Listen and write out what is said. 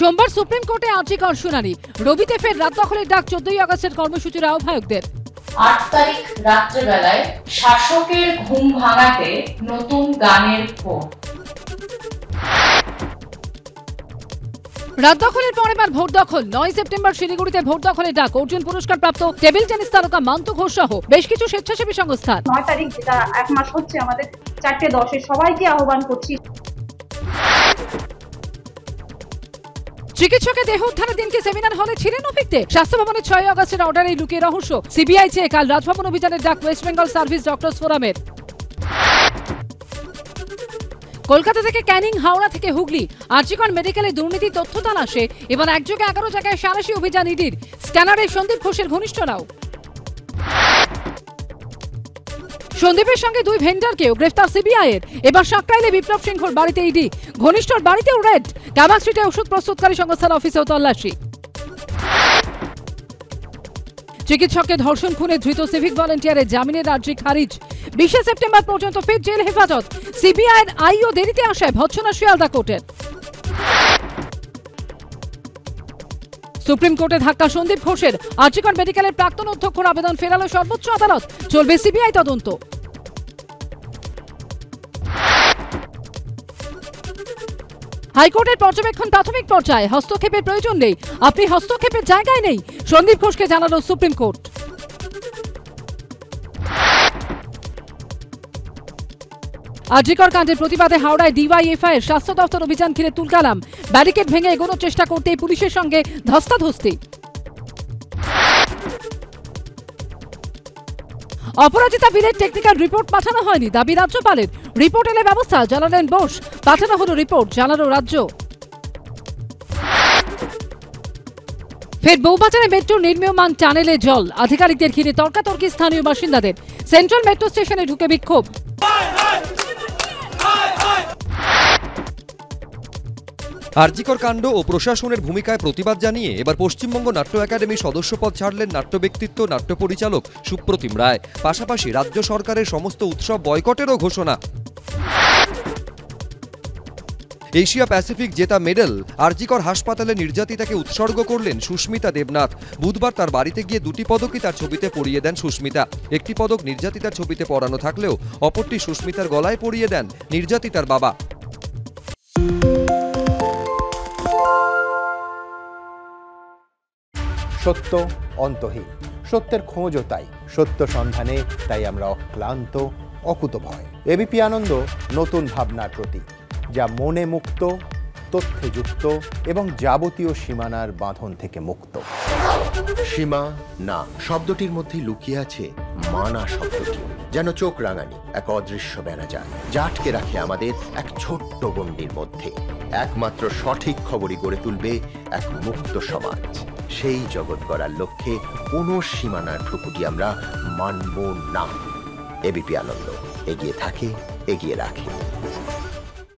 সোমবার সুপ্রিম কোর্টে আর্জিকর শুনানি। রবিতে ফের রাত দখলের ডাক 14ই আগস্টের কর্মসূচির আহ্বায়কদের। 8 তারিখ রাত্রেবেলায় শাসকের ঘুম ভাঙাতে নতুন গানের ভোট। রাত দখলের পর এবার ভোট দখল। 9 সেপ্টেম্বর শিলিগুড়িতে ভোট দখলের ডাক। অর্জুন পুরস্কার প্রাপ্ত টেবিল টেনিস তারকা মান্তু ঘোষ সহ বেশ কিছু স্বেচ্ছাসেবী সংস্থা। 9 তারিখ যেটা এক মাস হচ্ছে, আমাদের 4:10 সবাইকে আহ্বান করছি। চিকিৎসকের দেহ উদ্ধারের দিনকে সেমিনার হলে ছিলেন অভিজ্ঞ। স্বাস্থ্য ভবনের 6 আগস্টের অর্ডারে লুকিয়ে রহস্য। সিবিআই চেয়ে কাল রাজভবন অভিযানের ডাক ওয়েস্ট বেঙ্গল সার্ভিস ডক্টরস ফোরামের। কলকাতা থেকে ক্যানিং, হাওড়া থেকে হুগলি, আরজিকর মেডিকেলে দুর্নীতি তথ্য তালাশে এবার একযোগে 11 জায়গায় সাঁড়াশি অভিযান ইডির। স্ক্যানারে সন্দীপ ঘোষের ঘনিষ্ঠরাও। সন্দীপের সঙ্গে 2 ভেন্ডারকেও গ্রেফতার সিবিআই এর। এবার সাকরাইলে বিপ্লব সিংহর বাড়িতে ইডি, ঘনিষ্ঠর বাড়িতেও রেড। কামাক স্ট্রিটে ওষুধ প্রস্তুতকারী সংস্থার অফিসেও তল্লাশি। চিকিৎসককে ধর্ষণ খুনে ধৃত সিভিক ভলেন্টিয়ারের জামিনের আর্জি খারিজ। 20 সেপ্টেম্বর পর্যন্ত ফের জেল হেফাজত। সিবিআই এর আইও দেরিতে আসায় ভৎসনা শিয়ালদা কোর্টের। সুপ্রিম কোর্টে ধাক্কা সন্দীপ ঘোষের। আরজিকর মেডিকেলের প্রাক্তন অধ্যক্ষর আবেদন ফেরালো সর্বোচ্চ আদালত। চলবে সিবিআই তদন্ত। হাইকোর্টের পর্যবেক্ষণ প্রাথমিক পর্যায়ে, হস্তক্ষেপের প্রয়োজন নেই। আপনি হস্তক্ষেপের জায়গায় নেই, সন্দীপ ঘোষকে জানালো সুপ্রিম কোর্ট। আরজিকর কাণ্ডের প্রতিবাদে হাওড়ায় ডিওয়াইএফআই এর স্বাস্থ্য দপ্তর অভিযান ঘিরে তুলকালাম। ব্যারিকেড ভেঙে এগোনোর চেষ্টা করতেই পুলিশের সঙ্গে ধস্তাধস্তি। অপরাজিতা বিলের টেকনিক্যাল রিপোর্ট পাঠানো হয়নি, দাবি রাজ্যপালের। রিপোর্ট এলে ব্যবস্থা, জানালেন বোস। পাঠানো হলো রিপোর্ট, জানালো রাজ্য। ফের বউবাজারে মেট্রো নির্মীয়মান টানেলে জল। আধিকারিকদের ঘিরে তর্কাতর্কি স্থানীয় বাসিন্দাদের। সেন্ট্রাল মেট্রো স্টেশনে ঢুকে বিক্ষোভ। আরজিকর কাণ্ড ও প্রশাসনের ভূমিকায় প্রতিবাদ জানিয়ে এবার পশ্চিমবঙ্গ নাট্য একাডেমির সদস্যপদ ছাড়লেন নাট্য ব্যক্তিত্ব, নাট্য পরিচালক সুপ্রতিম রায়। পাশাপাশি রাজ্য সরকারের সমস্ত উৎসব বয়কটেরও ঘোষণা। এশিয়া প্যাসিফিক জেতা মেডেল আরজিকর হাসপাতালে নির্যাতিতাকে উৎসর্গ করলেন সুস্মিতা দেবনাথ। বুধবার তার বাড়িতে গিয়ে 2টি পদকই তার ছবিতে পরিয়ে দেন সুস্মিতা। একটি পদক নির্যাতিতার ছবিতে পরানো থাকলেও অপরটি সুস্মিতার গলায় পরিয়ে দেন নির্যাতিতার বাবা। সত্য অন্তহীন, সত্যের খোঁজও তাই। সত্য সন্ধানে তাই আমরা অক্লান্ত, অকুতভয়। এবিপি আনন্দ নতুন ভাবনার প্রতীক, যা মনে মুক্ত, তথ্যে যুক্ত এবং যাবতীয় সীমানার বাঁধন থেকে মুক্ত। সীমা না শব্দটির মধ্যে লুকিয়ে আছে মানা শব্দটি, যেন চোখ রাঙানি এক অদৃশ্য বেড়াজাল, যা আটকে রাখে আমাদের এক ছোট্ট গণ্ডির মধ্যে। একমাত্র সঠিক খবরই গড়ে তুলবে এক মুক্ত সমাজ। সেই জগৎ গড়ার লক্ষ্যে কোনো সীমানার ঠুকুটি আমরা মানব না। এবিপি আনন্দ এগিয়ে থাকে, এগিয়ে রাখে।